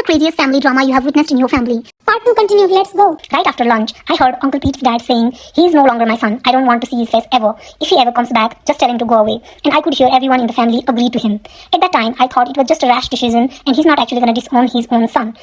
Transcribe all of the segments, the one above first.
craziest family drama you have witnessed in your family? Part 2 continued, let's go. Right after lunch, I heard Uncle Pete's dad saying, "He is no longer my son. I don't want to see his face ever. If he ever comes back, just tell him to go away." And I could hear everyone in the family agree to him. At that time, I thought it was just a rash decision and he's not actually going to disown his own son.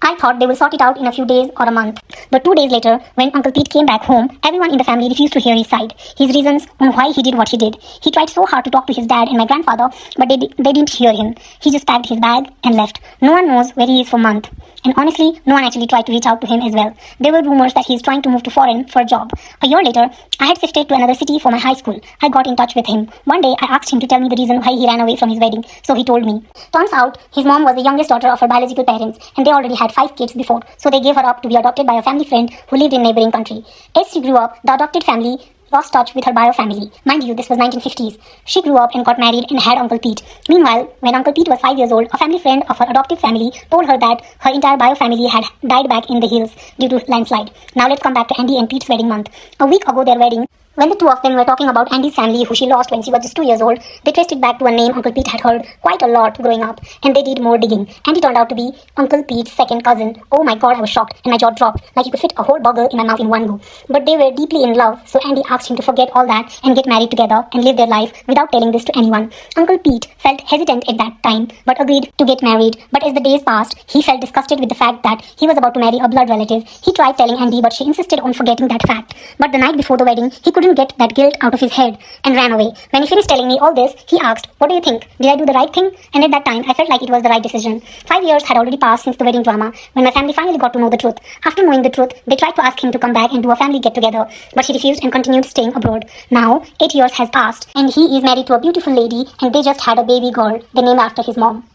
I thought they will sort it out in a few days or a month. But 2 days later, when Uncle Pete came back home, everyone in the family refused to hear his side, his reasons on why he did what he did. He tried so hard to talk to his dad and my grandfather, but they didn't hear him. He just packed his bag and left. No one knows where he is for a month. And honestly, no one actually tried to reach out to him as well. There were rumors that he is trying to move to foreign for a job. A year later, I had shifted to another city for my high school. I got in touch with him. One day, I asked him to tell me the reason why he ran away from his wedding. So he told me. Turns out, his mom was the youngest daughter of her biological parents, and they already had 5 kids before. So they gave her up to be adopted by a family friend who lived in neighboring country. As she grew up, the adopted family lost touch with her bio family. Mind you, this was 1950s. She grew up and got married and had Uncle Pete. Meanwhile, when Uncle Pete was 5 years old, a family friend of her adoptive family told her that her entire bio family had died back in the hills due to landslide. Now let's come back to Andy and Pete's wedding month. A week ago, their wedding. When the two of them were talking about Andy's family, who she lost when she was just 2 years old, they traced it back to a name Uncle Pete had heard quite a lot growing up, and they did more digging. Andy turned out to be Uncle Pete's second cousin. Oh my god, I was shocked, and my jaw dropped, like you could fit a whole burger in my mouth in one go. But they were deeply in love, so Andy asked him to forget all that and get married together and live their life without telling this to anyone. Uncle Pete felt hesitant at that time, but agreed to get married. But as the days passed, he felt disgusted with the fact that he was about to marry a blood relative. He tried telling Andy, but she insisted on forgetting that fact. But the night before the wedding, he couldn't get that guilt out of his head and ran away. When he finished telling me all this, he asked, "What do you think? Did I do the right thing?" And at that time, I felt like it was the right decision. 5 years had already passed since the wedding drama, when my family finally got to know the truth. After knowing the truth, they tried to ask him to come back and do a family get-together, but he refused and continued staying abroad. Now, 8 years has passed, and he is married to a beautiful lady, and they just had a baby girl, they named after his mom.